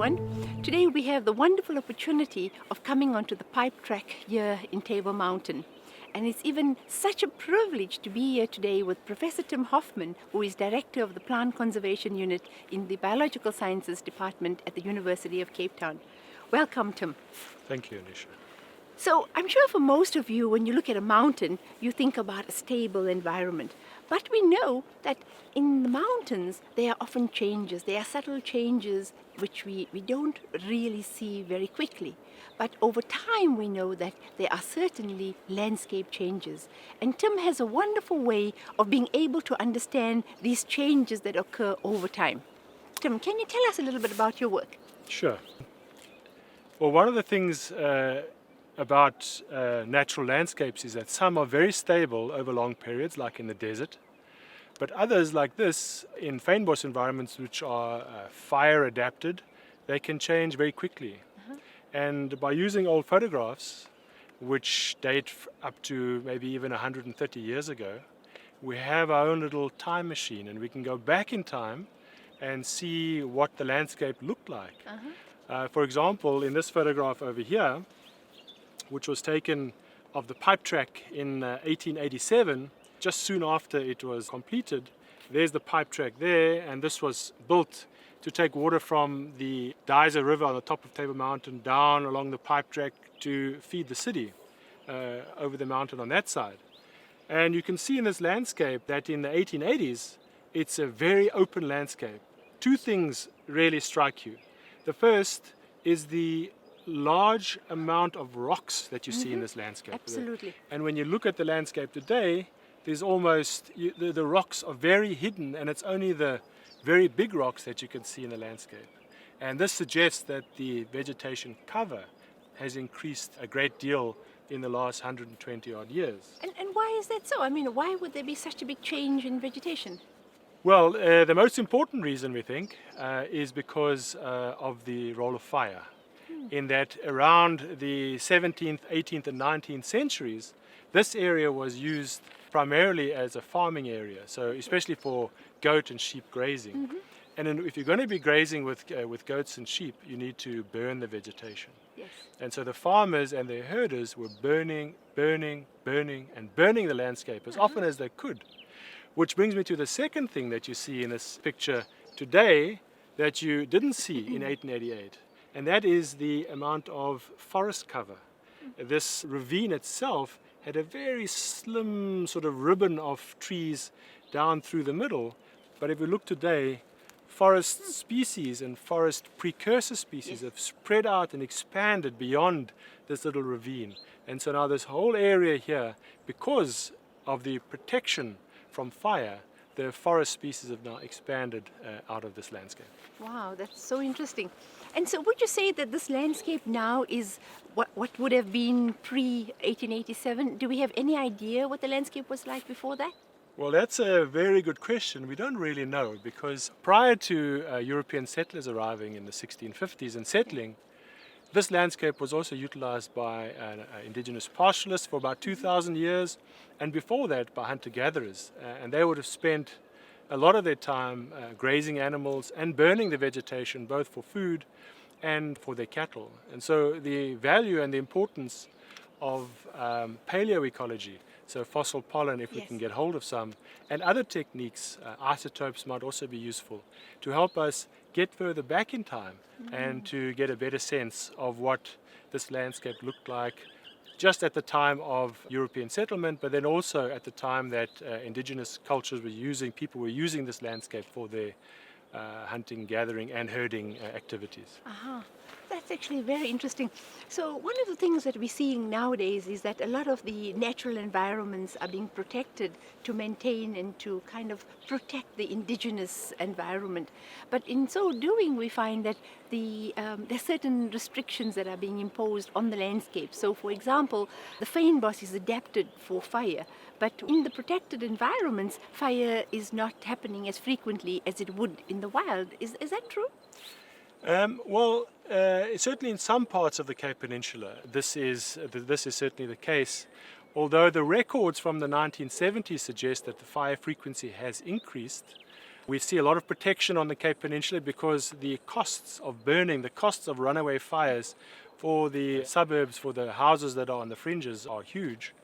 everyone. Today we have the wonderful opportunity of coming onto the pipe track here in Table Mountain. And it's even such a privilege to be here today with Professor Timm Hoffman, who is Director of the Plant Conservation Unit in the Biological Sciences Department at the University of Cape Town. Welcome, Tim. Thank you, Anisha. So I'm sure for most of you, when you look at a mountain, you think about a stable environment. But we know that in the mountains, there are often changes. There are subtle changes which we don't really see very quickly. But over time, we know that there are certainly landscape changes. And Tim has a wonderful way of being able to understand these changes that occur over time. Tim, can you tell us a little bit about your work? Sure. Well, one of the things about natural landscapes is that some are very stable over long periods, like in the desert. But others, like this, in fynbos environments which are fire adapted, they can change very quickly. And by using old photographs, which date up to maybe even 130 years ago, we have our own little time machine, and we can go back in time and see what the landscape looked like. For example, in this photograph over here, which was taken of the pipe track in 1887, just soon after it was completed. There's the pipe track there, and this was built to take water from the Dyser River on the top of Table Mountain down along the pipe track to feed the city over the mountain on that side. And you can see in this landscape that in the 1880s, it's a very open landscape. Two things really strike you. The first is the large amount of rocks that you see in this landscape. Absolutely. And when you look at the landscape today, there's almost, the rocks are very hidden, and it's only the very big rocks that you can see in the landscape. And this suggests that the vegetation cover has increased a great deal in the last 120 odd years. And why is that so? I mean, why would there be such a big change in vegetation? Well, the most important reason, we think, is because of the role of fire. In that around the 17th, 18th and 19th centuries, this area was used primarily as a farming area, so especially for goat and sheep grazing. And if you're going to be grazing with goats and sheep, you need to burn the vegetation. Yes. And so the farmers and their herders were burning the landscape as often as they could. Which brings me to the second thing that you see in this picture today that you didn't see in 1888. And that is the amount of forest cover. This ravine itself had a very slim sort of ribbon of trees down through the middle. But if we look today, forest species and forest precursor species have spread out and expanded beyond this little ravine. And so now this whole area here, because of the protection from fire, the forest species have now expanded out of this landscape. Wow, that's so interesting. And so would you say that this landscape now is what would have been pre-1887? Do we have any idea what the landscape was like before that? Well, that's a very good question. We don't really know, because prior to European settlers arriving in the 1650s and settling, this landscape was also utilized by indigenous pastoralists for about 2,000 years, and before that by hunter-gatherers. And they would have spent a lot of their time grazing animals and burning the vegetation, both for food and for their cattle. And so the value and the importance of paleoecology, so fossil pollen, if we can get hold of some, and other techniques, isotopes might also be useful to help us get further back in time and to get a better sense of what this landscape looked like just at the time of European settlement, but then also at the time that indigenous cultures were using, people were using this landscape for their hunting, gathering and herding activities. That's actually very interesting. So one of the things that we're seeing nowadays is that a lot of the natural environments are being protected to maintain and to kind of protect the indigenous environment. But in so doing, we find that there are certain restrictions that are being imposed on the landscape. So for example, the fynbos is adapted for fire, but in the protected environments, fire is not happening as frequently as it would in the wild. Is that true? Certainly in some parts of the Cape Peninsula, this is certainly the case. Although the records from the 1970s suggest that the fire frequency has increased, We see a lot of protection on the Cape Peninsula because the costs of burning, the costs of runaway fires for the suburbs, for the houses that are on the fringes are huge.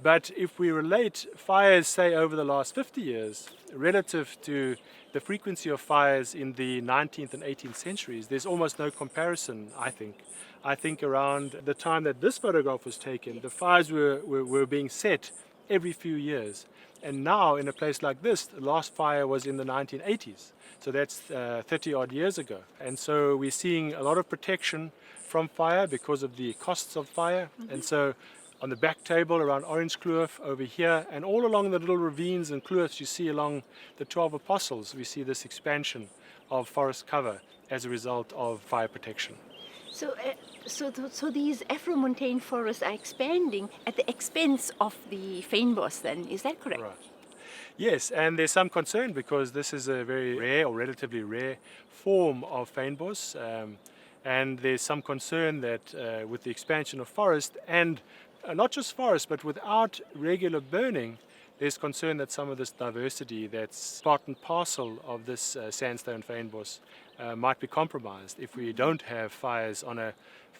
But if we relate fires, say, over the last 50 years, relative to the frequency of fires in the 19th and 18th centuries, there's almost no comparison, I think. I think around the time that this photograph was taken, the fires were being set every few years. And now, in a place like this, the last fire was in the 1980s. So that's 30 odd years ago. And so we're seeing a lot of protection from fire because of the costs of fire. And so on the back table around Orange Kloof over here, and all along the little ravines and kloofs you see along the 12 Apostles, we see this expansion of forest cover as a result of fire protection. So these Afro-montane forests are expanding at the expense of the fynbos then, is that correct? Right. Yes, and there's some concern because this is a very rare or relatively rare form of fynbos, and there's some concern that with the expansion of forest and not just forest, but without regular burning, there's concern that some of this diversity that's part and parcel of this sandstone fynbos might be compromised if we don't have fires on a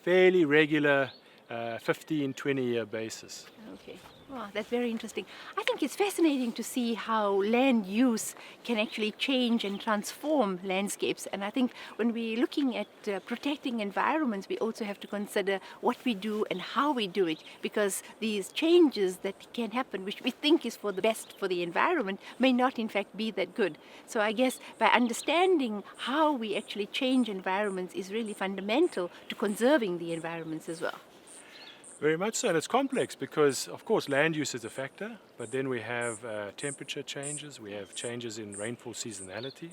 fairly regular 15, 20-year basis. Okay. Oh, that's very interesting. I think it's fascinating to see how land use can actually change and transform landscapes. And I think when we're looking at protecting environments, we also have to consider what we do and how we do it, because these changes that can happen, which we think is for the best for the environment, may not in fact be that good. So I guess by understanding how we actually change environments is really fundamental to conserving the environments as well. Very much so, and it's complex because, of course, land use is a factor, but then we have temperature changes, we have changes in rainfall seasonality,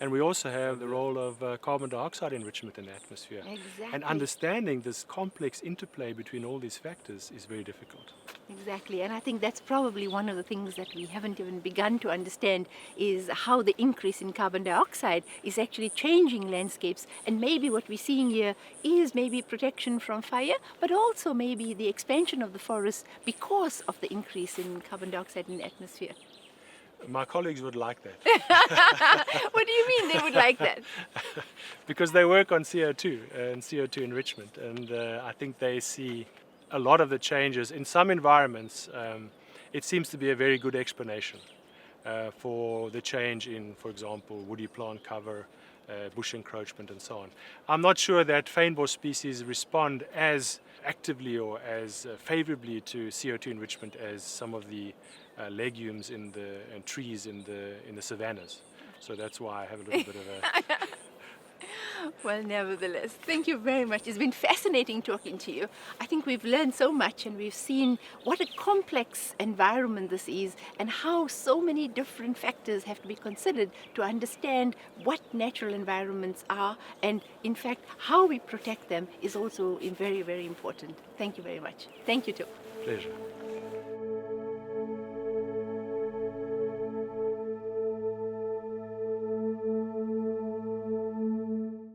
and we also have the role of carbon dioxide enrichment in the atmosphere. Exactly. And understanding this complex interplay between all these factors is very difficult. Exactly, and I think that's probably one of the things that we haven't even begun to understand is how the increase in carbon dioxide is actually changing landscapes, and maybe what we're seeing here is maybe protection from fire, but also maybe the expansion of the forest because of the increase in carbon dioxide in the atmosphere. My colleagues would like that. What do you mean they would like that? Because they work on CO2 and CO2 enrichment, and I think they see a lot of the changes in some environments. It seems to be a very good explanation for the change in, for example, woody plant cover, bush encroachment and so on. I'm not sure that fynbos species respond as actively or as favorably to CO2 enrichment as some of the legumes and trees in the savannas. So that's why I have a little bit of a... Well, nevertheless, thank you very much. It's been fascinating talking to you. I think we've learned so much, and we've seen what a complex environment this is and how so many different factors have to be considered to understand what natural environments are, and in fact how we protect them is also very, very important. Thank you very much. Thank you too. Pleasure.